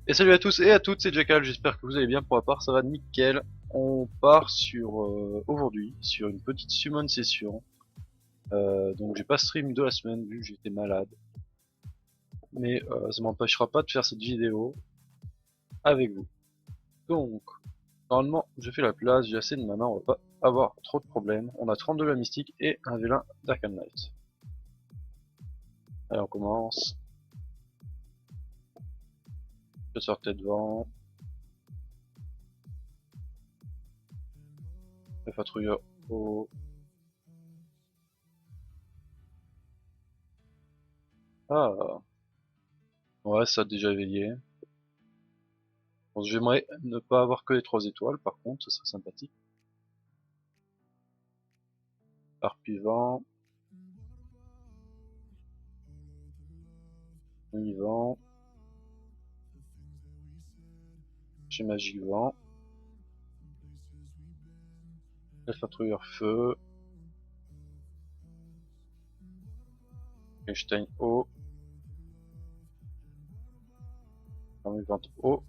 Et salut à tous et à toutes, c'est Jackal, j'espère que vous allez bien. Pour ma part, ça va nickel. On part sur aujourd'hui sur une petite summon session. Donc j'ai pas stream de la semaine vu que j'étais malade, mais ça m'empêchera pas de faire cette vidéo avec vous. Donc normalement je fais la place, j'ai assez de mana, on va pas avoir trop de problèmes. On a 32 la mystique et un vélin d'Arkham Knight. Allez, on commence. Je sors tête devant. Le patrouilleur haut. Ah ouais, ça a déjà éveillé. Bon, j'aimerais ne pas avoir que les 3 étoiles, par contre, ce serait sympathique. Harpie vent, vent, chez Magique vent, le patrouilleur feu, Einstein eau, vente eau.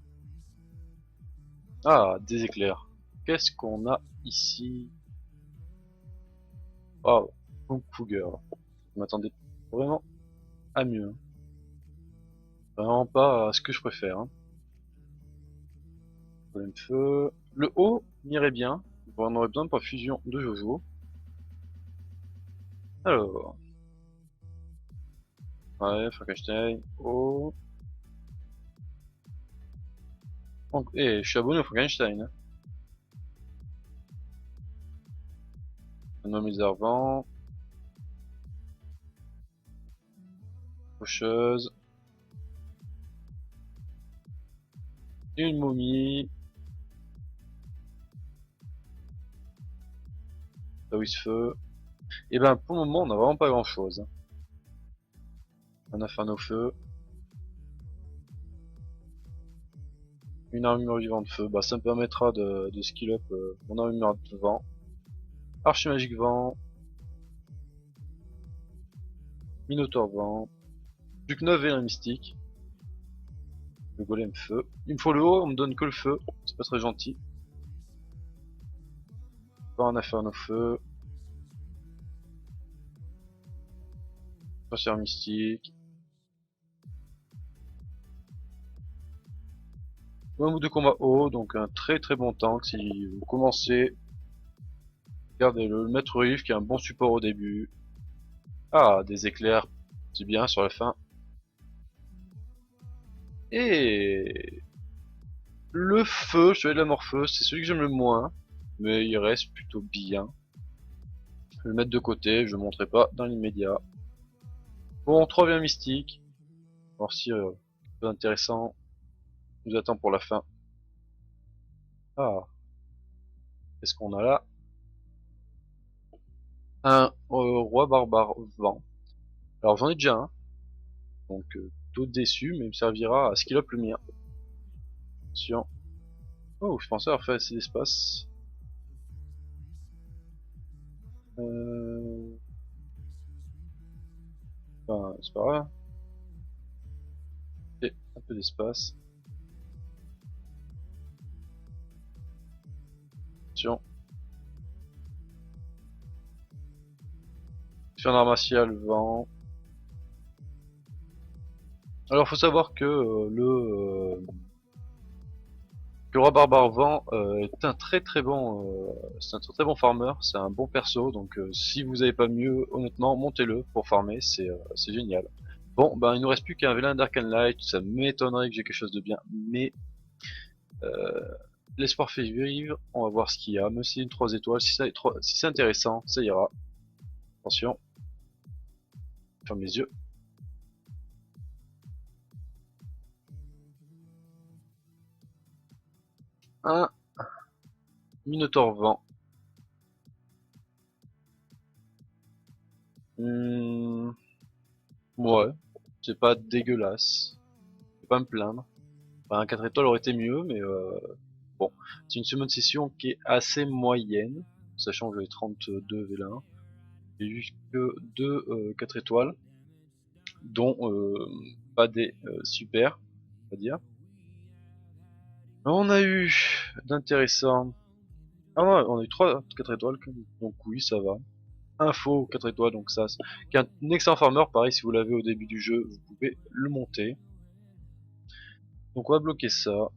Ah, des éclairs. Qu'est-ce qu'on a ici? Oh, Kung Fu Girl. Je m'attendais vraiment à mieux. Vraiment pas à ce que je préfère. Hein. Golem feu. Le haut m'irait bien. On aurait besoin pour fusion de Jojo. Alors, ouais, Frankenstein, haut. Et je suis abonné au Frankenstein. Hein. Un homme lézard-vent. Faucheuse. Une momie. Taoïs feu. Et ben pour le moment on n'a vraiment pas grand chose. Hein. Un inferno feu. Une armure vivante de feu. Bah ça me permettra de skill up mon armure de vent. Archer magique vent. Minotaur vent. Plus que 9 et un mystique. Le golem feu. Il me faut le haut, on me donne que le feu. C'est pas très gentil. Pas un inferno feu. Sorcière mystique. Un ou deux combats haut, donc un très très bon tank si vous commencez. Regardez le maître Riff qui a un bon support au début. Ah, des éclairs, c'est bien sur la fin. Et le feu, je suis de la morpheuse, c'est celui que j'aime le moins, mais il reste plutôt bien. Je vais le mettre de côté, je ne le montrerai pas dans l'immédiat. Bon, 3 biens mystiques. Voir si peu intéressant nous attend pour la fin. Ah, qu'est-ce qu'on a là? Un roi barbare vent. Alors j'en ai déjà un, donc tout déçu, mais il me servira à skill up le mien. Attention. Oh, je pensais avoir fait assez d'espace. Euh... Enfin, c'est pas grave. Et un peu d'espace. Attention. Sur un art martial vent. Alors faut savoir que le roi barbare vent est un très très bon c'est un très, très bon farmer, c'est un bon perso, donc si vous avez pas mieux, honnêtement, montez-le pour farmer, c'est génial. Bon, ben il nous reste plus qu'un vélin d'Arcane Light, ça m'étonnerait que j'ai quelque chose de bien, mais euh, l'espoir fait vivre, on va voir ce qu'il y a, même si c'est une 3 étoiles, si c'est intéressant, ça ira. Attention, ferme les yeux. Un Minotaur vent. Hmm, ouais, c'est pas dégueulasse, je vais pas me plaindre. Enfin, un 4 étoiles aurait été mieux, mais bon. C'est une summon session qui est assez moyenne, sachant que j'ai 32 V1. J'ai eu que 2 4 étoiles, dont pas des super, on va dire. On a eu d'intéressant. Ah ouais, on a eu 3 4 étoiles, donc oui, ça va. Info 4 étoiles, donc ça, qui est un excellent farmer. Pareil, si vous l'avez au début du jeu, vous pouvez le monter. Donc on va bloquer ça.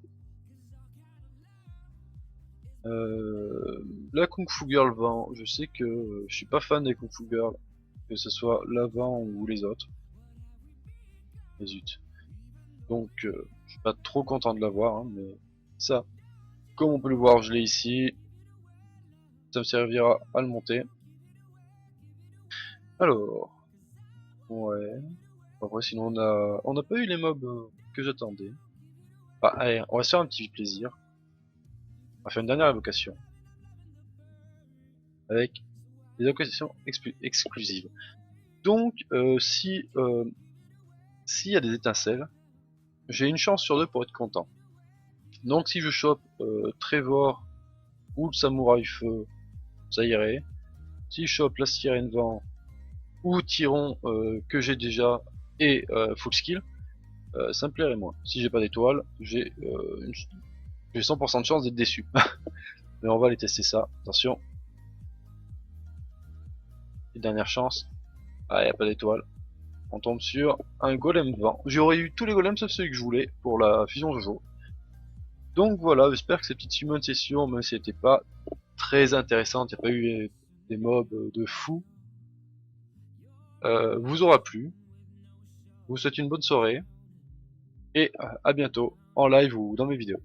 La Kung Fu Girl vend. Je sais que je suis pas fan des Kung Fu Girls, que ce soit l'avant ou les autres. Mais zut. Donc je suis pas trop content de l'avoir, hein, mais ça, comme on peut le voir, je l'ai ici. Ça me servira à le monter. Alors, ouais. Après, sinon on n'a pas eu les mobs que j'attendais. Ah, allez, on va se faire un petit plaisir. On va faire une dernière évocation avec des évocations exclusives. Donc, s'il y a des étincelles, j'ai une chance sur deux pour être content. Donc, si je chope Trevor ou le Samouraï Feu, ça irait. Si je chope la Sirène Vent ou Tyron que j'ai déjà et Full Skill, ça me plairait moins. Si j'ai pas d'étoile, j'ai 100% de chance d'être déçu. Mais on va aller tester ça. Attention. Et dernière chance. Ah, y a pas d'étoile. On tombe sur un golem vent. J'aurais eu tous les golems sauf celui que je voulais pour la fusion Jojo. Donc voilà, j'espère que cette petite summon session, même si elle n'était pas très intéressante, il n'y a pas eu des mobs de fou, vous aura plu. Je vous souhaite une bonne soirée et à bientôt en live ou dans mes vidéos.